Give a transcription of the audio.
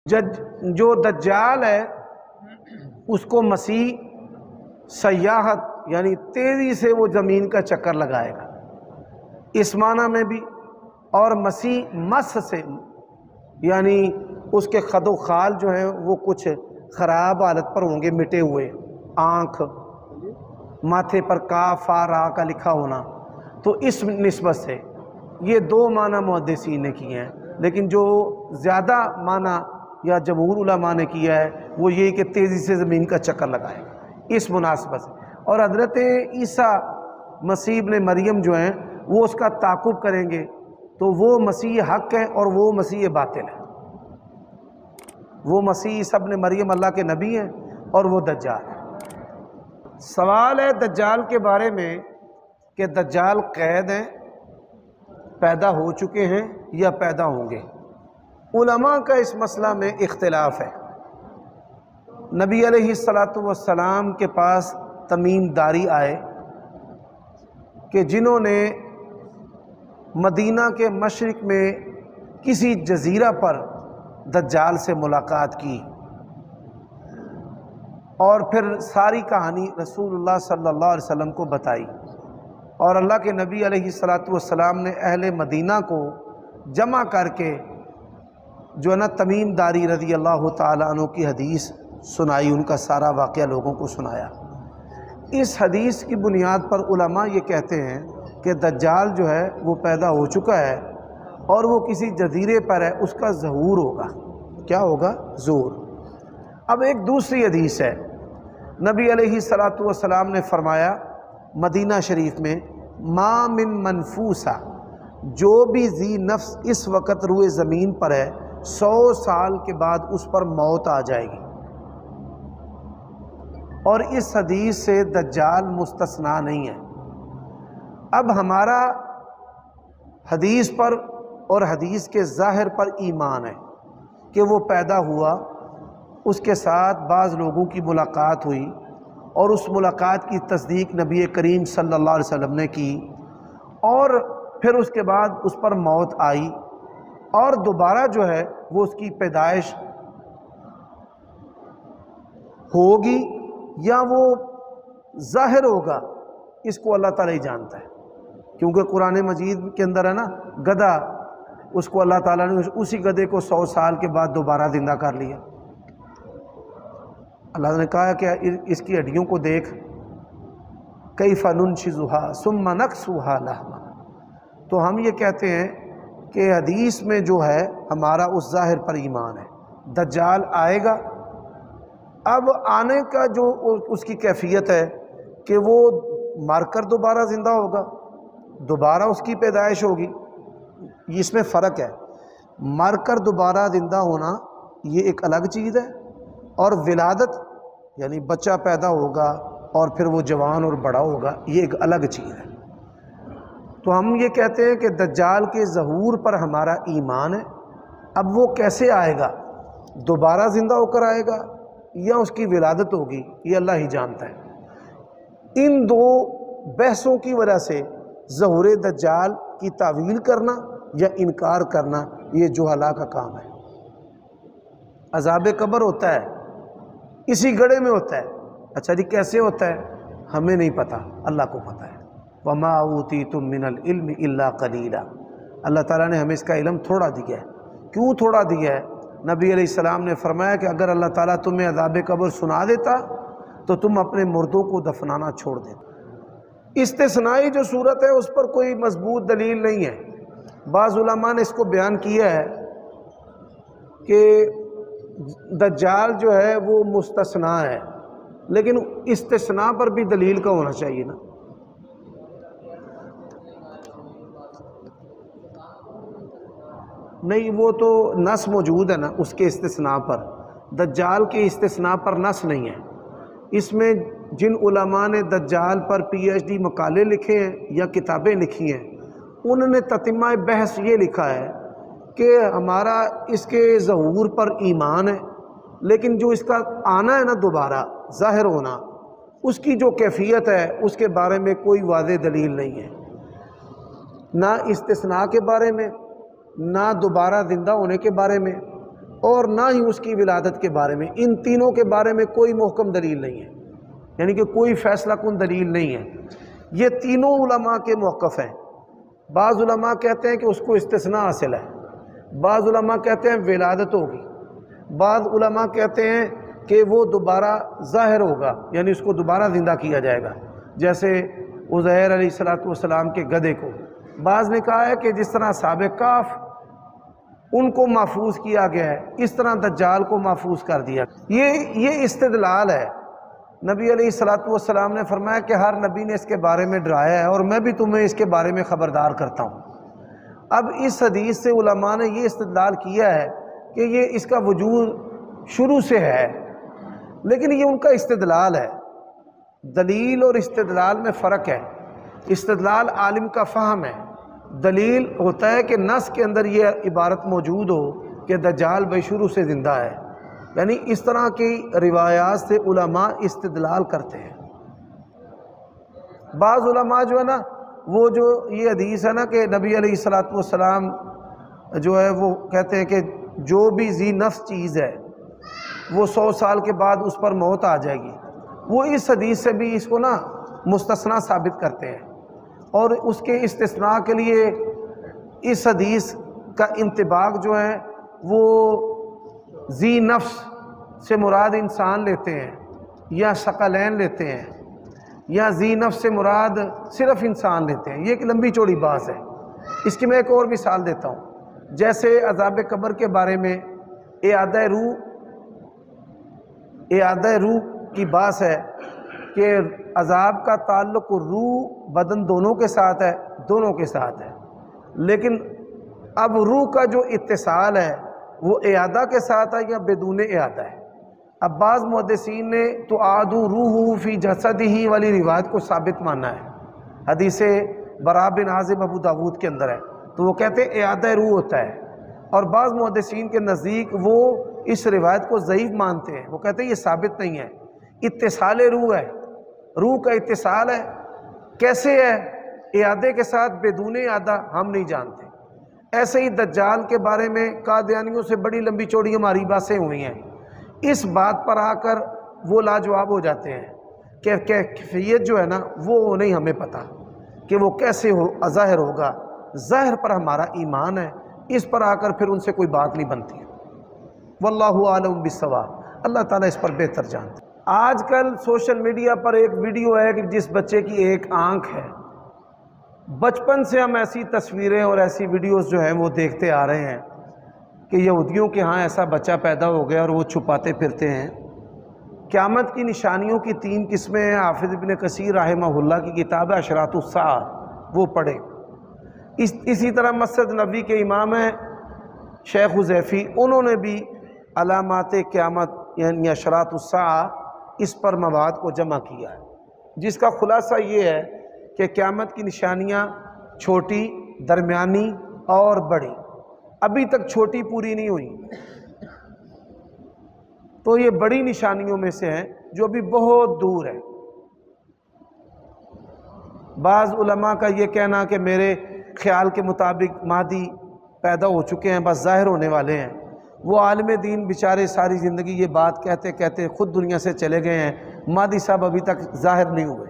جو دجال ہے اس کو مسیح سیاحت یعنی تیزی سے وہ زمین کا چکر لگائے گا اس معنی میں بھی، اور مسیح مس سے یعنی اس کے خد و خال جو ہیں وہ کچھ خراب حالت پر ہوں گے، مٹے ہوئے، آنکھ، ماتھے پر کاف فا را کا لکھا ہونا، تو اس نسبت سے یہ دو معنی محدثین نے کیے ہیں، لیکن جو زیادہ معنی یا جمہور علماء نے کیا ہے وہ یہ کہ تیزی سے زمین کا چکر لگائے اس مناسبت سے۔ اور حضرت عیسیٰ مسیح ابن مریم جو ہیں وہ اس کا تعاقب کریں گے، تو وہ مسیح حق ہے اور وہ مسیح باطل ہے، وہ مسیح عیسیٰ ابن مریم اللہ کے نبی ہیں اور وہ دجال ہے۔ سوال ہے دجال کے بارے میں کہ دجال قید ہیں، پیدا ہو چکے ہیں یا پیدا ہوں گے۔ علماء کا اس مسئلہ میں اختلاف ہے۔ نبی علیہ السلام کے پاس تمیم داری آئے کہ جنہوں نے مدینہ کے مشرق میں کسی جزیرہ پر دجال سے ملاقات کی اور پھر ساری کہانی رسول اللہ صلی اللہ علیہ وسلم کو بتائی، اور اللہ کے نبی علیہ السلام نے اہل مدینہ کو جمع کر کے جو ہے نا تمیم داری رضی اللہ تعالیٰ عنہ کی حدیث سنائی، ان کا سارا واقعہ لوگوں کو سنایا۔ اس حدیث کی بنیاد پر علماء یہ کہتے ہیں کہ دجال جو ہے وہ پیدا ہو چکا ہے اور وہ کسی جزیرے پر ہے، اس کا ظہور ہوگا۔ کیا ہوگا؟ ظہور۔ اب ایک دوسری حدیث ہے، نبی علیہ السلام نے فرمایا مدینہ شریف میں، ما من منفوسہ، جو بھی ذی نفس اس وقت روئے زمین پر ہے 100 سال کے بعد اس پر موت آ جائے گی، اور اس حدیث سے دجال مستثنا نہیں ہے۔ اب ہمارا حدیث پر اور حدیث کے ظاہر پر ایمان ہے کہ وہ پیدا ہوا، اس کے ساتھ بعض لوگوں کی ملاقات ہوئی اور اس ملاقات کی تصدیق نبی کریم صلی اللہ علیہ وسلم نے کی، اور پھر اس کے بعد اس پر موت آئی، اور دوبارہ جو ہے وہ اس کی پیدائش ہوگی یا وہ ظاہر ہوگا، اس کو اللہ تعالیٰ ہی جانتا ہے، کیونکہ قرآن مجید کے اندر ہے نا گدھا، اس کو اللہ تعالیٰ نے اسی گدھے کو 100 سال کے بعد دوبارہ زندہ کر لیا۔ اللہ نے کہا کہ اس کی ہڈیوں کو دیکھ، کیف ننشزھا ثم نکسوھا لحما۔ تو ہم یہ کہتے ہیں کہ حدیث میں جو ہے ہمارا اس ظاہر پر ایمان ہے، دجال آئے گا۔ اب آنے کا جو اس کی کیفیت ہے کہ وہ مر کر دوبارہ زندہ ہوگا، دوبارہ اس کی پیدائش ہوگی، اس میں فرق ہے۔ مر کر دوبارہ زندہ ہونا یہ ایک الگ چیز ہے، اور ولادت یعنی بچہ پیدا ہوگا اور پھر وہ جوان اور بڑا ہوگا، یہ ایک الگ چیز ہے۔ تو ہم یہ کہتے ہیں کہ دجال کے ظہور پر ہمارا ایمان ہے۔ اب وہ کیسے آئے گا؟ دوبارہ زندہ ہو کر آئے گا یا اس کی ولادت ہوگی؟ یہ اللہ ہی جانتا ہے۔ ان دو بحثوں کی وجہ سے ظہور دجال کی تعویل کرنا یا انکار کرنا یہ جہلا کا کام ہے۔ عذاب قبر ہوتا ہے، اسی گڑھے میں ہوتا ہے۔ اچھا جی کیسے ہوتا ہے؟ ہمیں نہیں پتہ، اللہ کو پتہ ہے۔ وَمَا أُوتِيتُم مِّنَ الْعِلْمِ إِلَّا قَلِيلًا۔ اللہ تعالیٰ نے ہمیں اس کا علم تھوڑا دیا ہے۔ کیوں تھوڑا دیا ہے؟ نبی علیہ السلام نے فرمایا کہ اگر اللہ تعالیٰ تمہیں عذاب قبر سنا دیتا تو تم اپنے مردوں کو دفنانا چھوڑ دیتے۔ استثنائی جو صورت ہے اس پر کوئی مضبوط دلیل نہیں ہے۔ بعض علماء نے اس کو بیان کیا ہے کہ دجال جو ہے وہ مستثنا ہے، لیکن استثناء پر بھی دلیل کا ہونا چاہیے نا۔ نہیں، وہ تو نص موجود ہے نا اس کے استثناء پر، دجال کے استثناء پر نص نہیں ہے۔ اس میں جن علماء نے دجال پر PhD مقالے لکھے ہیں یا کتابیں لکھی ہیں، انہوں نے تتمہ بحث یہ لکھا ہے کہ ہمارا اس کے ظہور پر ایمان ہے، لیکن جو اس کا آنا ہے نا دوبارہ ظاہر ہونا، اس کی جو کیفیت ہے اس کے بارے میں کوئی واضح دلیل نہیں ہے، نہ استثناء کے بارے میں، نہ دوبارہ زندہ ہونے کے بارے میں، اور نہ ہی اس کی ولادت کے بارے میں، ان تینوں کے بارے میں کوئی محکم دلیل نہیں ہے، یعنی کہ کوئی فیصلہ کن دلیل نہیں ہے۔ یہ تینوں علماء کے موقف ہیں۔ بعض علماء کہتے ہیں کہ اس کو استثناء حاصل ہے، بعض علماء کہتے ہیں ولادت ہوگی، بعض علماء کہتے ہیں کہ وہ دوبارہ ظاہر ہوگا، یعنی اس کو دوبارہ زندہ کیا جائے گا، جیسے عزیر علیہ السلام کے گدھے کو۔ بعض نے کہا ہے کہ جس طرح اصحاب کہف ان کو محفوظ کیا گیا ہے، اس طرح دجال کو محفوظ کر دیا۔ یہ استدلال ہے۔ نبی علیہ السلام نے فرمایا کہ ہر نبی نے اس کے بارے میں ڈرایا ہے، اور میں بھی تمہیں اس کے بارے میں خبردار کرتا ہوں۔ اب اس حدیث سے علماء نے یہ استدلال کیا ہے کہ یہ اس کا وجود شروع سے ہے، لیکن یہ ان کا استدلال ہے۔ دلیل اور استدلال میں فرق ہے۔ استدلال عالم کا فہم ہے، دلیل ہوتا ہے کہ نص کے اندر یہ عبارت موجود ہو کہ دجال بشروع سے زندہ ہے، یعنی اس طرح کی روایات سے علماء استدلال کرتے ہیں۔ بعض علماء جو ہے نا، وہ جو یہ حدیث ہے نا کہ نبی علیہ السلام جو ہے وہ کہتے ہیں کہ جو بھی ذی نفس چیز ہے وہ 100 سال کے بعد اس پر موت آ جائے گی، وہ اس حدیث سے بھی اس کو نا مستثنیٰ ثابت کرتے ہیں، اور اس کے استثناء کے لیے اس حدیث کا انطباق جو ہے وہ ذی نفس سے مراد انسان لیتے ہیں، یا ثقلین لیتے ہیں، یا ذی نفس سے مراد صرف انسان لیتے ہیں۔ یہ ایک لمبی چوڑی بات ہے۔ اس کی میں ایک اور مثال دیتا ہوں۔ جیسے عذاب قبر کے بارے میں اعادہ روح کی بات ہے کہ عذاب کا تعلق روح بدن دونوں کے ساتھ ہے، لیکن اب روح کا جو اتصال ہے وہ اعادہ کے ساتھ ہے یا بدون اعادہ ہے۔ اب بعض محدثین نے تو عادو روح فی جسدہ والی روایت کو ثابت مانا ہے، حدیث براء بن عازب ابو داود کے اندر ہے، تو وہ کہتے ہیں اعادہ روح ہوتا ہے، اور بعض محدثین کے نزدیک وہ اس روایت کو ضعیف مانتے ہیں، وہ کہتے ہیں یہ ثابت نہیں ہے، اتصال روح ہے، روح کا اتصال ہے، کیسے ہے اعادے کے ساتھ بدون اعادہ ہم نہیں جانتے۔ ایسے ہی دجال کے بارے میں قادیانیوں سے بڑی لمبی چوڑی ہماری باتیں ہوئی ہیں، اس بات پر آ کر وہ لاجواب ہو جاتے ہیں کہ کیفیت جو ہے نا وہ نہیں ہمیں پتہ کہ وہ کیسے ظاہر ہوگا، ظاہر پر ہمارا ایمان ہے، اس پر آ کر پھر ان سے کوئی بات نہیں بنتی۔ واللہ عالم بالصواب، اللہ تعالیٰ اس پر بہتر جانتے۔ آج کل سوشل میڈیا پر ایک ویڈیو ہے کہ جس بچے کی ایک آنکھ ہے، بچپن سے ہم ایسی تصویریں اور ایسی ویڈیوز جو ہیں وہ دیکھتے آ رہے ہیں کہ یہودیوں کے ہاں ایسا بچہ پیدا ہو گیا اور وہ چھپاتے پھرتے ہیں۔ قیامت کی نشانیوں کی 3 قسمیں ہیں، حافظ ابن کثیر رحمہ اللہ کی کتاب اشراط الساعہ، وہ پڑھیں۔ اسی طرح مسجد نبوی کے امام ہیں شیخ حذیفی، انہوں نے بھی علامات قیامت یعنی اشراط الساعہ اس پر مواد کو جمع کیا ہے، جس کا خلاصہ یہ ہے کہ قیامت کی نشانیاں چھوٹی، درمیانی اور بڑی۔ ابھی تک چھوٹی پوری نہیں ہوئی، تو یہ بڑی نشانیوں میں سے ہیں جو ابھی بہت دور ہے۔ بعض علماء کا یہ کہنا کہ میرے خیال کے مطابق مہدی پیدا ہو چکے ہیں، بس ظاہر ہونے والے ہیں۔ وہ عالم دین بیچارے ساری زندگی یہ بات کہتے کہتے خود دنیا سے چلے گئے ہیں، مہدی صاحب ابھی تک ظاہر نہیں ہوئے۔